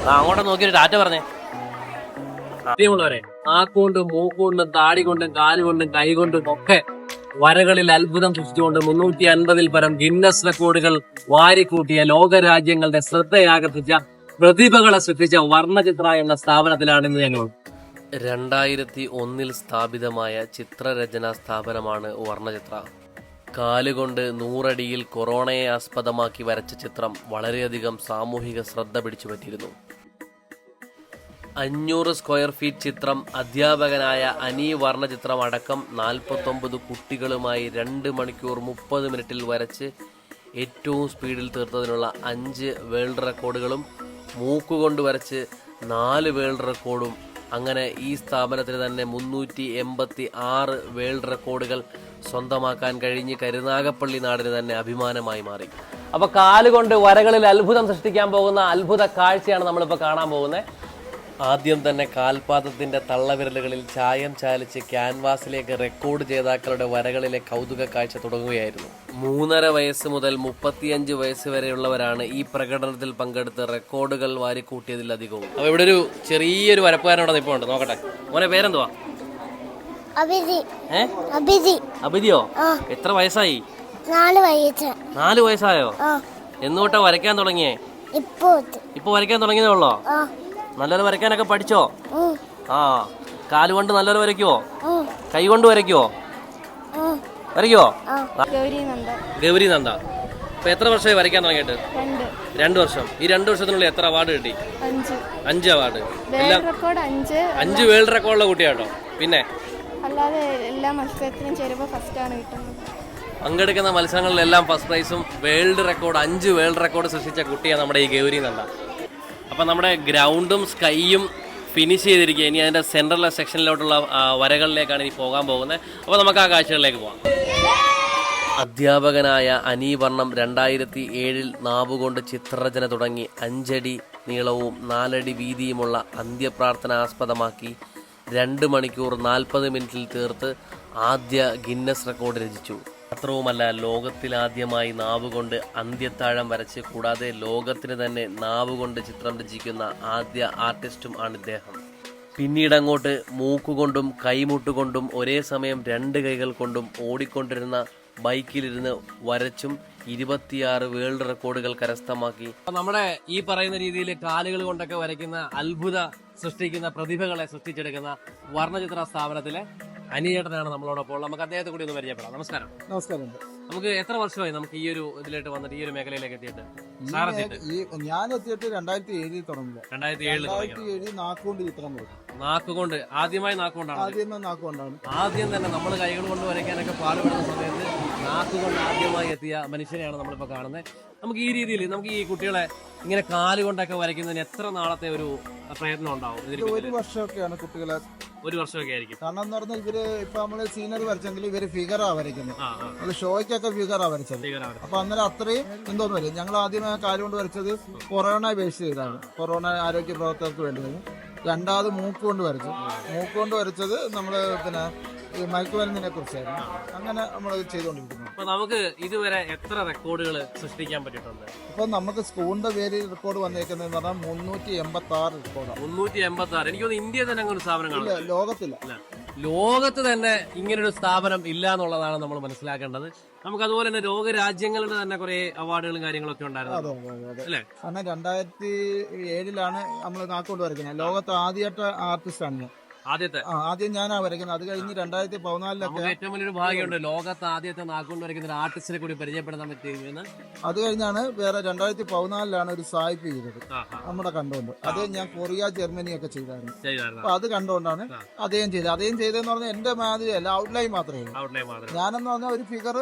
അങ്ങോട്ട് നോക്കിയൊരു ടാറ്റ പറഞ്ഞേ. പ്രിയമുള്ളവരെ, നാക്കുകൊണ്ടും മൂക്കുകൊണ്ടും താടി കൊണ്ടും കാലുകൊണ്ടും കൈകൊണ്ടും ഒക്കെ വരകളിൽ അത്ഭുതം സൃഷ്ടിച്ചുകൊണ്ട് 350-ൽ പരം ഗിന്നസ് റെക്കോർഡുകൾ വാരിക്കൂട്ടിയ ലോകരാജ്യങ്ങളുടെ ശ്രദ്ധയാകർഷിച്ച പ്രതിഭകളെ സൃഷ്ടിച്ച വർണ്ണചിത്ര എന്ന സ്ഥാപനത്തിലാണ് ഇന്ന് ഞങ്ങൾ. 2001-ൽ സ്ഥാപിതമായ ചിത്രരചനാ സ്ഥാപനമാണ് വർണ്ണചിത്ര. കാലുകൊണ്ട് 100 അടിയിൽ കൊറോണയെ ആസ്പദമാക്കി വരച്ച ചിത്രം വളരെയധികം സാമൂഹിക ശ്രദ്ധ പിടിച്ചുപറ്റിയിരുന്നു. 500 സ്ക്വയർ ഫീറ്റ് ചിത്രം അധ്യാപകനായ അനി വർണ്ണചിത്രം അടക്കം 49 കുട്ടികളുമായി 2 മണിക്കൂർ 30 മിനിറ്റിൽ വരച്ച് ഏറ്റവും സ്പീഡിൽ തീർത്തതിനുള്ള 5 വേൾഡ് റെക്കോർഡുകളും മൂക്കുകൊണ്ട് വരച്ച് 4 വേൾഡ് റെക്കോർഡും, അങ്ങനെ ഈ സ്ഥാപനത്തിന് തന്നെ 386 വേൾഡ് റെക്കോർഡുകൾ സ്വന്തമാക്കാൻ കഴിഞ്ഞ് കരുനാഗപ്പള്ളി നാടിന് തന്നെ അഭിമാനമായി മാറി. അപ്പൊ കാലുകൊണ്ട് വരകളിൽ അത്ഭുതം സൃഷ്ടിക്കാൻ പോകുന്ന അത്ഭുത കാഴ്ചയാണ് നമ്മളിപ്പോൾ കാണാൻ പോകുന്നത്. ആദ്യം തന്നെ കാൽപാദത്തിന്റെ തള്ളവിരലുകളിൽ ചായം ചാലിച്ച് ക്യാൻവാസിലേക്ക് റെക്കോർഡ് ജേതാക്കളുടെ വരകളിലെ കൗതുക കാഴ്ച തുടങ്ങുകയായിരുന്നു. 3.5 വയസ്സ് മുതൽ 35 വയസ്സ് വരെയുള്ളവരാണ് ഈ പ്രകടനത്തിൽ പങ്കെടുത്ത് റെക്കോർഡുകൾ വാരിക്കൂട്ടിയതിലധികവും. അപ്പൊ ഇവിടെ ഒരു ചെറിയൊരു വരപ്പുകാരനോട് ഇപ്പോൾ ഉണ്ട്, നോക്കട്ടെ. മോനെ പേരെന്തുവാ? അഭിജിയോ? എത്ര വയസ്സായി? 4 വയസ്സായോ? എന്നോട്ടാ വരയ്ക്കാൻ തുടങ്ങിയേ? ഇപ്പൊ വരയ്ക്കാൻ തുടങ്ങിയതേ ഉള്ളോ? നല്ലൊരു വരയ്ക്കാനൊക്കെ പഠിച്ചോ? ആ, കാലുകൊണ്ട് നല്ലൊരു വരയ്ക്കുവോ? കൈ കൊണ്ട് വരയ്ക്കുവോ? വരയ്ക്കുവോ? ഗൗരി നന്ദ. ഇപ്പൊ എത്ര വർഷമായി വരയ്ക്കാൻ തുടങ്ങിയിട്ട്? 2 വർഷം. ഈ 2 വർഷത്തിനുള്ളിൽ എത്ര അവാർഡ് കിട്ടി? 5 അവാർഡ്. 5 വേൾഡ് റെക്കോർഡുള്ള കുട്ടിയാട്ടോ. പിന്നെ അല്ലാതെ എല്ലാ മത്സരത്തിനും ചേരുമ്പോൾ ഫസ്റ്റ് ആണ് കിട്ടുന്നത്. പങ്കെടുക്കുന്ന മത്സരങ്ങളിലെല്ലാം ഫസ്റ്റ് പ്രൈസും വേൾഡ് റെക്കോർഡ് 5 വേൾഡ് റെക്കോർഡ് സൃഷ്ടിച്ച കുട്ടിയാണ് നമ്മുടെ ഈ ഗൗരി നന്ദ. അപ്പം നമ്മുടെ ഗ്രൗണ്ടും സ്കൈയും ഫിനിഷ് ചെയ്തിരിക്കുക. ഇനി അതിൻ്റെ സെൻട്രൽ സെക്ഷനിലോട്ടുള്ള വരകളിലേക്കാണ് ഇനി പോകാൻ പോകുന്നത്. അപ്പോൾ നമുക്ക് ആ കാഴ്ചകളിലേക്ക് പോകാം. അധ്യാപകനായ അനി വർണ്ണം 2007-ൽ നാവുകൊണ്ട് ചിത്രരചന തുടങ്ങി 5 അടി നീളവും 4 അടി വീതിയുമുള്ള അന്ത്യപ്രാർത്ഥന ആസ്പദമാക്കി 2 മണിക്കൂർ 40 മിനിറ്റിൽ തീർത്ത് ആദ്യ ഗിന്നസ് റെക്കോർഡ് രചിച്ചു. മാത്രവുമല്ല, ലോകത്തിലാദ്യമായി നാവുകൊണ്ട് അന്ത്യത്താഴം വരച്ച്, കൂടാതെ ലോകത്തിന് തന്നെ നാവുകൊണ്ട് ചിത്രം രചിക്കുന്ന ആദ്യ ആർട്ടിസ്റ്റും ആണ് ഇദ്ദേഹം. പിന്നീടങ്ങോട്ട് മൂക്കുകൊണ്ടും കൈമുട്ടുകൊണ്ടും ഒരേ സമയം 2 കൈകൾ കൊണ്ടും ഓടിക്കൊണ്ടിരുന്ന ബൈക്കിലിരുന്ന് വരച്ചും 26 വേൾഡ് റെക്കോർഡുകൾ കരസ്ഥമാക്കി. നമ്മുടെ ഈ പറയുന്ന രീതിയിൽ കാലുകൾ കൊണ്ടൊക്കെ വരയ്ക്കുന്ന അത്ഭുത സൃഷ്ടിക്കുന്ന പ്രതിഭകളെ സൃഷ്ടിച്ചെടുക്കുന്ന വർണ്ണചിത്ര സ്ഥാപനത്തിലെ അനിയേട്ടനാണ് നമ്മളോടൊപ്പം. നമുക്ക് അദ്ദേഹത്തെ കൂടി ഒന്ന് പരിചയപ്പെടാം. നമസ്കാരം. നമസ്കാരം. നമുക്ക് എത്ര വർഷമായി നമുക്ക് ഈ ഒരു ഇതിലേക്ക് വന്നിട്ട്, ഈ ഒരു മേഖലയിലേക്ക് എത്തിയിട്ട്? ഞാൻ എത്തിയിട്ട് 2007-ൽ തുടങ്ങി. 2007 നാക്കുകൊണ്ട് ചിത്രം വരും. നാക്കുകൊണ്ട് ആദ്യമായി നാക്കുകൊണ്ടാണ്. ആദ്യം തന്നെ നമ്മൾ കൈകൾ കൊണ്ട് വരയ്ക്കാനൊക്കെ പാടുപെടുന്ന സമയത്ത് നാക്കുകൊണ്ട് ആദ്യമായി എത്തിയ മനുഷ്യനെയാണ് നമ്മളിപ്പോൾ കാണുന്നത്. നമുക്ക് ഈ രീതിയിൽ നമുക്ക് ഈ കുട്ടികളെ ഇങ്ങനെ കാലുകൊണ്ടൊക്കെ വരയ്ക്കുന്നതിന് എത്ര നാളത്തെ ഒരു പ്രയത്നം ഉണ്ടാവും? 1 വർഷമൊക്കെയാണ് കുട്ടികളെ. 1 വർഷമൊക്കെ ആയിരിക്കും. കാരണം എന്ന് പറഞ്ഞാൽ ഇവര് ഇപ്പൊ നമ്മള് സീനറി വരച്ചെങ്കിൽ ഇവര് ഫിഗറാ വരയ്ക്കുന്നത്. അത് ഷോയ്ക്കൊക്കെ ഫിഗറാ വരച്ചത്. അപ്പൊ അന്നേരം അത്രയും എന്തോന്ന് വരും. ഞങ്ങൾ ആദ്യമേ കാലുകൊണ്ട് വരച്ചത് കൊറോണ ബേസ് ചെയ്താണ്. കൊറോണ ആരോഗ്യ പ്രവർത്തകർക്ക് വേണ്ടി. രണ്ടാമത് മൂക്കുകൊണ്ട് വരച്ചത് നമ്മള് പിന്നെ ഈ മയക്കുമരുന്നിനെ കുറിച്ചായിരുന്നു. അങ്ങനെ നമ്മൾ ചെയ്തുകൊണ്ടിരിക്കുന്നു. അപ്പൊ നമുക്ക് ഇതുവരെ എത്ര റെക്കോർഡുകൾ സൃഷ്ടിക്കാൻ പറ്റിയിട്ടുണ്ട്? ഇപ്പൊ നമുക്ക് സ്കൂളിന്റെ പേര് റെക്കോർഡ് വന്നേക്കുന്നതെന്ന് പറഞ്ഞാൽ 386 റെക്കോർഡാണ്. 386. എനിക്ക് തോന്നുന്നു ഇന്ത്യയിൽ തന്നെ അങ്ങനെ ഒരു സ്ഥാപനം ഇല്ല, ലോകത്തില്ല. ലോകത്ത് തന്നെ ഇങ്ങനൊരു സ്ഥാപനം ഇല്ല എന്നുള്ളതാണ് നമ്മൾ മനസ്സിലാക്കേണ്ടത്. നമുക്ക് അതുപോലെ തന്നെ ലോകരാജ്യങ്ങളുടെ തന്നെ കുറെ അവാർഡുകളും കാര്യങ്ങളൊക്കെ ഉണ്ടായിരുന്നു അല്ലേ? കാരണം 2007-ലാണ് നമ്മൾ നാക്കുകൊണ്ട് വരയ്ക്കുന്നത്. ലോകത്ത് ആദ്യമായിട്ട് ആർട്ടിസ്റ്റാണ് ആദ്യം ഞാനാ വരയ്ക്കുന്നത്. അത് കഴിഞ്ഞ് 2014-ലൊക്കെ ഏറ്റവും വലിയൊരു ഭാഗ്യമുണ്ട്, ലോകത്ത് ആദ്യത്തെ നാക്കുകൊണ്ട് വരയ്ക്കുന്ന ഒരു ആർട്ടിസ്റ്റിനെ കൂടി പരിചയപ്പെടാൻ പറ്റിയെന്ന്. അത് കഴിഞ്ഞാണ് വേറെ 2014-ലാണ് ഒരു സായിപ്പ് ചെയ്തത് നമ്മുടെ കണ്ടുകൊണ്ട്. അത് ഞാൻ കൊറിയ, ജർമ്മനി ഒക്കെ ചെയ്തായിരുന്നു. അപ്പൊ അത് കണ്ടുകൊണ്ടാണ് അദ്ദേഹം ചെയ്തതെന്ന് പറഞ്ഞാൽ എന്റെ മാതിരി അല്ല, ഔട്ട്ലൈൻ മാത്രമേ ഉള്ളൂ. ഞാനെന്ന് പറഞ്ഞാൽ ഒരു ഫിഗർ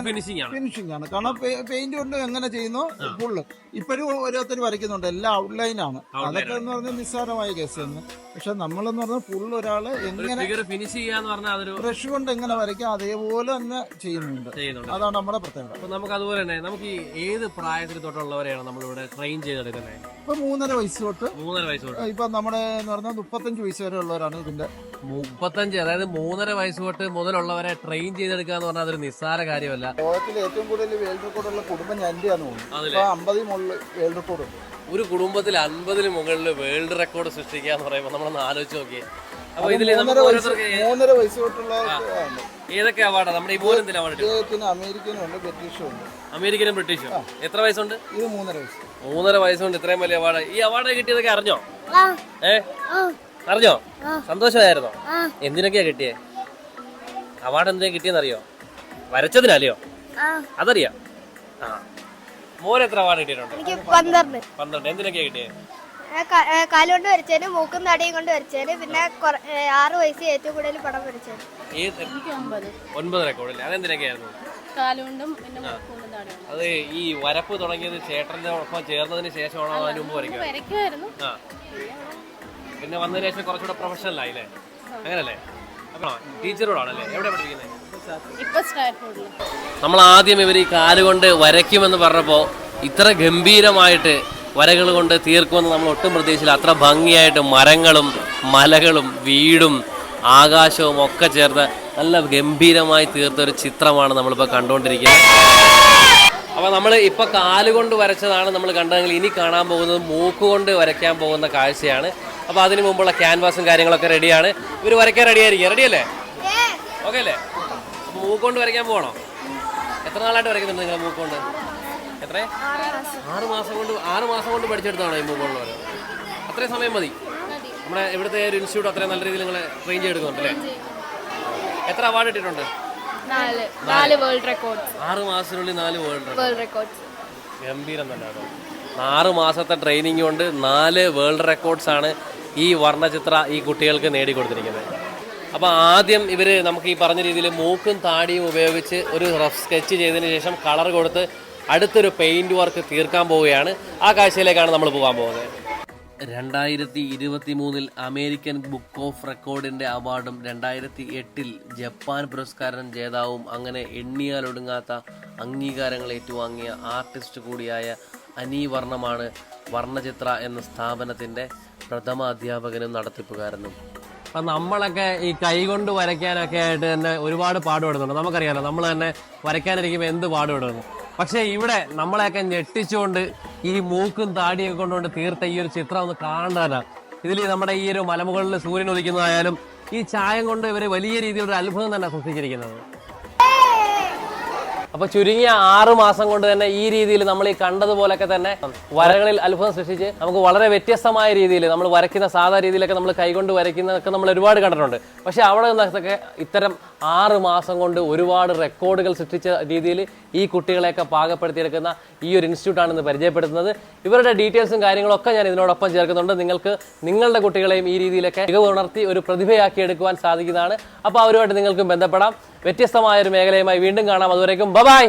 ഫിനിഷിംഗ് ആണ്. കാരണം പെയിന്റ് കൊണ്ട് എങ്ങനെ ചെയ്യുന്നു ഫുള്ള് ഇപ്പോഴും ഓരോരുത്തർ വരയ്ക്കുന്നുണ്ട്. എല്ലാം ഔട്ട്ലൈനാണ്. അതൊക്കെ എന്ന് പറഞ്ഞാൽ നിസ്സാരമായ കേസ് തന്നെ. പക്ഷെ നമ്മളെന്ന് പറഞ്ഞാൽ ഫുൾ ഒരാള് എങ്ങനെ ഫിനിഷ് ചെയ്യാന്ന് പറഞ്ഞാൽ ബ്രഷ് കൊണ്ട് എങ്ങനെ വരയ്ക്കാം അതേപോലെ തന്നെ ചെയ്യുന്നുണ്ട്. അതാണ് നമ്മുടെ പ്രത്യേകത. അപ്പൊ നമുക്ക് അതുപോലെ തന്നെ നമുക്ക് ഈ ഏത് പ്രായത്തിൽ തൊട്ടുള്ളവരെയാണ് നമ്മളിവിടെ ട്രെയിൻ ചെയ്തെടുക്കുന്നത്? ഇപ്പൊ 3.5 വയസ്സ് തൊട്ട് ഇപ്പൊ നമ്മുടെ എന്ന് പറഞ്ഞാൽ 35 വയസ്സ് വരെ ഉള്ളവരാണ് ഇതിന്റെ 35, അതായത് 3.5 വയസ്സ് തൊട്ട് മുതലുള്ളവരെ ട്രെയിൻ ചെയ്തെടുക്കുക എന്ന് പറഞ്ഞാൽ അതൊരു നിസ്സാര കാര്യമല്ല. ലോകത്തിൽ ഏറ്റവും കൂടുതൽ വേൾഡ് റെക്കോർഡുള്ള കുടുംബം ഞൻ്റെയാന്ന് തോന്നുന്നു. 50 മുകളിൽ വേൾഡ് റെക്കോർഡ് ഉണ്ട്. ഒരു കുടുംബത്തിൽ 50 മുകളിൽ വേൾഡ് റെക്കോർഡ് സൃഷ്ടിക്കുക എന്ന് പറയുമ്പോൾ നമ്മളൊന്ന് ആലോചിച്ച് നോക്കിയേ. അപ്പൊ ഇതിൽ 3.5 വയസ്സ് തൊട്ടുള്ള ഏതൊക്കെ അവാർഡാണ് നമ്മുടെ ഈ മോനെന്തിനാ അവാർഡ്? അമേരിക്കനും ഉണ്ട്, ബ്രിട്ടീഷും ഉണ്ട്. അമേരിക്കനും ബ്രിട്ടീഷും. എത്ര വയസ്സുണ്ട്? ഇത് 3.5 വയസ്സ്. 3.5 വയസ്സുകൊണ്ട് ഇത്രയും വലിയ അവാർഡ്. ഈ അവാർഡ് കിട്ടിയതൊക്കെ അറിഞ്ഞോ? അറിഞ്ഞോ? സന്തോഷമായിരുന്നോ? എന്തിനൊക്കെയാ കിട്ടിയേ? അവാർഡ് എന്തിനാ കിട്ടിയെന്നറിയോ? വരച്ചതിനല്ലയോ? അതറിയാം. ആ, മോൻ എത്ര അവാർഡ് കിട്ടിയിട്ടുണ്ട്? എനിക്ക് 12. 12. എന്തിനൊക്കെയാ കിട്ടിയേ? കാലുകൊണ്ട് വരച്ചതിന്, മൂക്കും തടിയും കൊണ്ട് വരച്ചതിന്, പിന്നെ 6 വയസ്സ് ഏറ്റവും കൂടുതൽ പടം വരച്ചത്. 9 റെക്കോർഡില്ലേ? അതെന്തിനൊക്കെയായിരുന്നു? അത് ഈ വരപ്പ് തുടങ്ങിയത് ചേട്ടന്റെ ഒപ്പം ചേർന്നതിന് ശേഷമാണോ അതിന് മുമ്പ് വരയ്ക്കുമായിരുന്നു? ആ, പിന്നെ വന്നതിന് ശേഷം കുറച്ചുകൂടെ പ്രൊഫഷണൽ ആയില്ലേ? അങ്ങനല്ലേ? അപ്പൊ ടീച്ചറോടാണല്ലേ? എവിടെ പഠിപ്പിക്കുന്നത്? നമ്മൾ ആദ്യം ഇവർ ഈ കാലുകൊണ്ട് വരയ്ക്കുമെന്ന് പറഞ്ഞപ്പോൾ ഇത്ര ഗംഭീരമായിട്ട് വരകൾ കൊണ്ട് തീർക്കുമെന്ന് നമ്മൾ ഒട്ടും പ്രതീക്ഷിച്ചില്ല. അത്ര ഭംഗിയായിട്ട് മരങ്ങളും മലകളും വീടും ആകാശവും ഒക്കെ ചേർത്ത് നല്ല ഗംഭീരമായി തീർത്ത ഒരു ചിത്രമാണ് നമ്മളിപ്പോൾ കണ്ടുകൊണ്ടിരിക്കുന്നത്. അപ്പോൾ നമ്മൾ ഇപ്പോൾ കാലുകൊണ്ട് വരച്ചതാണ് നമ്മൾ കണ്ടതെങ്കിൽ ഇനി കാണാൻ പോകുന്നത് മൂക്കുകൊണ്ട് വരയ്ക്കാൻ പോകുന്ന കാഴ്ചയാണ്. അപ്പോൾ അതിന് മുമ്പുള്ള ക്യാൻവാസും കാര്യങ്ങളൊക്കെ റെഡിയാണ്. ഇവർ വരയ്ക്കാൻ റെഡിയായിരിക്കും. റെഡിയല്ലേ? ഓക്കെ അല്ലേ? അപ്പോൾ മൂക്കുകൊണ്ട് വരയ്ക്കാൻ പോകണോ? എത്ര നാളായിട്ട് വരയ്ക്കുന്നുണ്ട് നിങ്ങൾ മൂക്കുകൊണ്ട്? എത്ര? 6 മാസം കൊണ്ട് പഠിച്ചെടുത്താണോ ഈ മൂക്കുകൊണ്ട് വരെ? അത്രയും സമയം മതി? നമ്മുടെ ഇവിടുത്തെ ഒരു ഇൻസ്റ്റിറ്റ്യൂട്ട് അത്രയും നല്ല രീതിയിൽ നിങ്ങളെ ട്രെയിൻ ചെയ്തെടുക്കുന്നുണ്ടല്ലേ? എത്ര അവാർഡ് കിട്ടിയിട്ടുണ്ട്? 4 വേൾഡ് റെക്കോർഡ്. 6 മാസത്തിനുള്ളിൽ 4 വേൾഡ് റെക്കോർഡ്. ഗംഭീരം തന്നെ കേട്ടോ. 6 മാസത്തെ ട്രെയിനിങ് കൊണ്ട് 4 വേൾഡ് റെക്കോർഡ്സ് ആണ് ഈ വർണ്ണചിത്ര ഈ കുട്ടികൾക്ക് നേടിക്കൊടുത്തിരിക്കുന്നത്. അപ്പോൾ ആദ്യം ഇവർ നമുക്ക് ഈ പറഞ്ഞ രീതിയിൽ മൂക്കും താടിയും ഉപയോഗിച്ച് ഒരു റഫ് സ്കെച്ച് ചെയ്തതിന് ശേഷം കളർ കൊടുത്ത് അടുത്തൊരു പെയിൻറ് വർക്ക് തീർക്കാൻ പോവുകയാണ്. ആ കാഴ്ചയിലേക്കാണ് നമ്മൾ പോകാൻ പോകുന്നത്. 2023 അമേരിക്കൻ ബുക്ക് ഓഫ് റെക്കോർഡിൻ്റെ അവാർഡും 2008 ജപ്പാൻ പുരസ്കാരം ജേതാവും അങ്ങനെ എണ്ണിയാലൊടുങ്ങാത്ത അംഗീകാരങ്ങൾ ഏറ്റുവാങ്ങിയ ആർട്ടിസ്റ്റ് കൂടിയായ അനി വർണ്ണമാണ് വർണ്ണചിത്ര എന്ന സ്ഥാപനത്തിൻ്റെ പ്രഥമ അധ്യാപകനും നടത്തിപ്പുകാരനും. അപ്പം നമ്മളൊക്കെ ഈ കൈകൊണ്ട് വരയ്ക്കാനൊക്കെ ആയിട്ട് തന്നെ ഒരുപാട് പാടുപെടുന്നുണ്ട്. നമുക്കറിയാലോ, നമ്മൾ തന്നെ വരയ്ക്കാനിരിക്കുമ്പോൾ എന്ത് പാടുപെടുന്നു. പക്ഷേ ഇവിടെ നമ്മളെയൊക്കെ ഞെട്ടിച്ചുകൊണ്ട് ഈ മൂക്കും താടിയൊക്കെ കൊണ്ടുകൊണ്ട് തീർത്ത ഈ ഒരു ചിത്രം ഒന്ന് കാണാനാണ്. ഇതിൽ നമ്മുടെ ഈ ഒരു മലമുകളിൽ സൂര്യൻ ഉദിക്കുന്നതായാലും ഈ ചായം കൊണ്ട് ഇവർ വലിയ രീതിയിലൊരു അത്ഭുതം തന്നെ സൃഷ്ടിച്ചിരിക്കുന്നത്. അപ്പോൾ ചുരുങ്ങിയ 6 മാസം കൊണ്ട് തന്നെ ഈ രീതിയിൽ നമ്മൾ ഈ കണ്ടതുപോലൊക്കെ തന്നെ വരകളിൽ അത്ഭുതം സൃഷ്ടിച്ച് നമുക്ക് വളരെ വ്യത്യസ്തമായ രീതിയിൽ നമ്മൾ വരയ്ക്കുന്ന സാധാ രീതിയിലൊക്കെ നമ്മൾ കൈകൊണ്ട് വരയ്ക്കുന്നതൊക്കെ നമ്മൾ ഒരുപാട് കണ്ടിട്ടുണ്ട്. പക്ഷേ അവിടെ നിന്നൊക്കെ ഇത്തരം 6 മാസം കൊണ്ട് ഒരുപാട് റെക്കോർഡുകൾ സൃഷ്ടിച്ച രീതിയിൽ ഈ കുട്ടികളെയൊക്കെ പാകപ്പെടുത്തിയെടുക്കുന്ന ഈ ഒരു ഇൻസ്റ്റിറ്റ്യൂട്ടാണ് ഇന്ന് പരിചയപ്പെടുത്തുന്നത്. ഇവരുടെ ഡീറ്റെയിൽസും കാര്യങ്ങളൊക്കെ ഞാൻ ഇതിനോടൊപ്പം ചേർക്കുന്നുണ്ട്. നിങ്ങൾക്ക് നിങ്ങളുടെ കുട്ടികളെയും ഈ രീതിയിലൊക്കെ മികവ് ഉണർത്തി ഒരു പ്രതിഭയാക്കി എടുക്കുവാൻ സാധിക്കുന്നതാണ്. അപ്പോൾ അവരുമായിട്ട് നിങ്ങൾക്കും ബന്ധപ്പെടാം. വ്യത്യസ്തമായ ഒരു മേഖലയുമായി വീണ്ടും കാണാം. അതുവരേക്കും ബൈ.